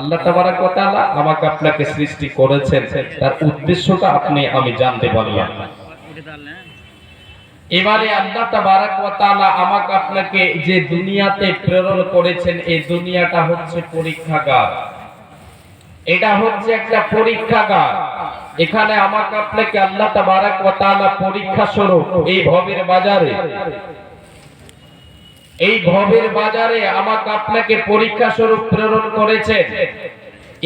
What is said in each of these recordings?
আল্লাহ তাবারাক ওয়া তাআলা আমাকে আপনাকে সৃষ্টি করেছেন, তার উদ্দেশ্যটা আমি জানতে পারলাম। এবারে আল্লাহ তাবারাক ওয়া তাআলা আমাকে আপনাকে যে দুনিয়াতে প্রেরণ করেছেন, এই দুনিয়াটা হচ্ছে পরীক্ষাগার। এটা হচ্ছে একটা পরীক্ষাগার। এখানে আমাকে আপনাকে আল্লাহ তাবারাক ওয়া তাআলা পরীক্ষা স্বরূপ এই ভবের বাজারে আমাকে আপনাকে পরীক্ষা স্বরূপ প্রেরণ করেছেন।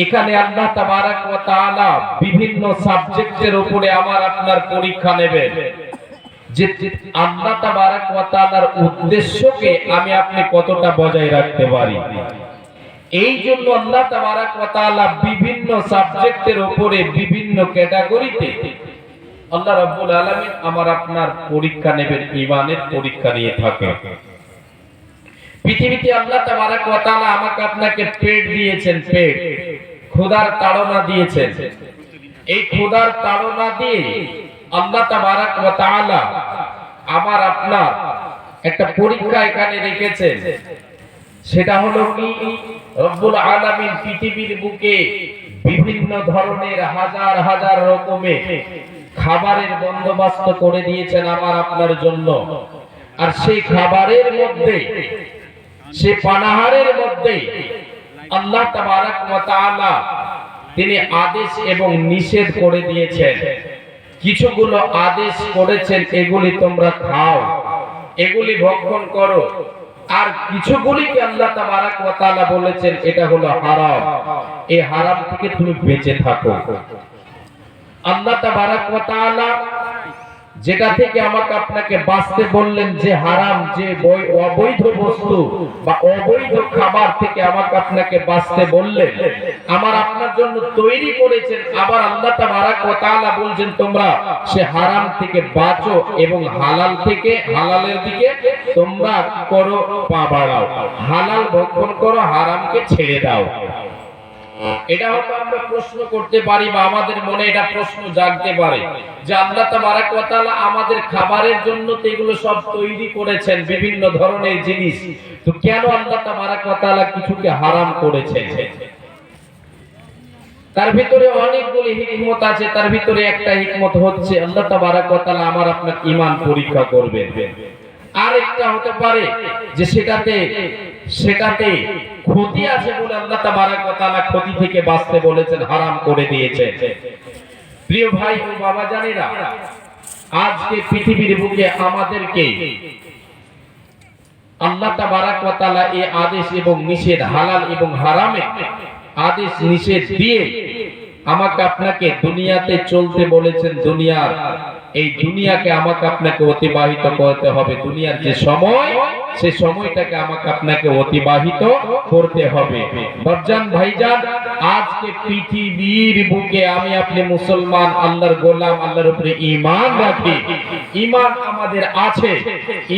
এখানে আল্লাহ তাবারাক ওয়া তাআলা বিভিন্ন সাবজেক্টের উপরে আমার আপনার পরীক্ষা নেবেন, যে আল্লাহ তাবারাক ওয়া তাআলার উদ্দেশ্যকে আমি আপনি কতটা বজায় রাখতে পারি। এই জন্য আল্লাহ তাবারাক ওয়া তাআলা বিভিন্ন সাবজেক্টের উপরে বিভিন্ন ক্যাটাগরিতে আল্লাহ রাব্বুল আলামিন আমার আপনার পরীক্ষা নেবেন, ঈমানের পরীক্ষা নিয়ে থাকে। পৃথিবীতে আল্লাহ তাবারাক ওয়া তাআলা আমাকে আপনাকে পেট দিয়েছেন, পেট ক্ষুধার তাড়না দিয়েছেন। এই ক্ষুধার তাড়না দিয়ে আল্লাহ তাবারাক ওয়া তাআলা আমার আপনার একটা পরীক্ষা এখানে রেখেছেন। সেটা হলো কি, রব্বুল আলামিন পৃথিবীর বুকে বিভিন্ন ধরনের হাজার হাজার রকমের খাবারের বন্দোবস্ত করে দিয়েছেন আমার আপনার জন্য। আর সেই খাবারের মধ্যে, সে পানাহারের মধ্যে আল্লাহ তাবারাক ওয়া তাআলা তিনি আদেশ এবং নিষেধ করে দিয়েছেন। কিছুগুলো আদেশ করেছেন, এগুলি তোমরা খাও, এগুলি ভক্ষণ করো। আর কিছুগুলিকে আল্লাহ তাবারাক ওয়া তাআলা বলেছেন এটা হলো হারাম, এই হারাম থেকে তুমি বেঁচে থাকো। আল্লাহ তাবারাক ওয়া তাআলা যেটা থেকে আমাকে আপনাকে বাঁচতে বললেন, যে হারাম, যে অবৈধ বস্তু বা অবৈধ খাবার থেকে আমাকে আপনাকে বাঁচতে বললেন, আমার আপনার জন্য তৈরি করেছেন। আবার আল্লাহ তাবারাক ওয়া তাআলা বলছেন তোমরা সে হারাম থেকে বাঁচো এবং হালাল থেকে, হালালের দিকে তোমরা করো পা বাড়াও, হালাল ভক্ষণ করো, হারামকে ছেড়ে দাও। এটা হয়তো আমরা প্রশ্ন করতে পারি বা আমাদের মনে এটা প্রশ্ন জাগতে পারে যে আল্লাহ তাবারাক ওয়া তাআলা আমাদের খাবারের জন্য তো এগুলো সব তৈরি করেছেন, বিভিন্ন ধরনের জিনিস, তো কেন আল্লাহ তাবারাক ওয়া তাআলা কিছুকে হারাম করেছেন? তার ভিতরে অনেকগুলি হিকমত আছে। তার ভিতরে একটা হিকমত হচ্ছে আল্লাহ তাবারাক ওয়া তাআলা আমার আপনার ঈমান পরীক্ষা করবেন। আর একটা হতে পারে যে সেটাতে ক্ষতি আছে বলে আল্লাহ তাবারাক ওয়া তাআলা ক্ষতি থেকে বাঁচতে বলেছেন, হারাম করে দিয়েছেন। প্রিয় ভাই ও বাবা জানেরা, আজকে পৃথিবীর বুকে আমাদেরকে আল্লাহ তাবারাক ওয়া তাআলা এই আদেশ এবং নিষেধ, হালাল এবং হারামে আদেশ নিষেধ দিয়ে আমাকে আপনাকে দুনিয়াতে চলতে বলেছেন। দুনিয়ার এই দুনিয়াকে আমাকে আপনাকে অতিবাহিত করতে হবে। দুনিয়ার যে সময়, সেই সময়টাকে আমাকে আপনাকে অতিবাহিত করতে হবে। বাপজান ভাইজান, আজকে পৃথিবীর বুকে আমি আপনি মুসলমান, আল্লাহর গোলাম, আল্লাহর উপরে ঈমান রাখি, ঈমান আমাদের আছে,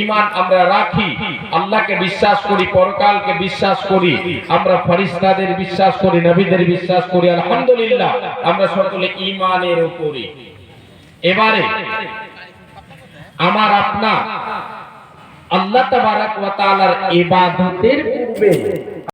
ঈমান আমরা রাখি, আল্লাহকে বিশ্বাস করি, পরকালকে বিশ্বাস করি, আমরা ফেরেশতাদের বিশ্বাস করি, নবীদের বিশ্বাস করি। আলহামদুলিল্লাহ, আমরা সকলে ঈমানের উপরে। এবারে আমার আপনার আল্লাহ তাবারাক ওয়া তাআলার ইবাদতের পূর্বে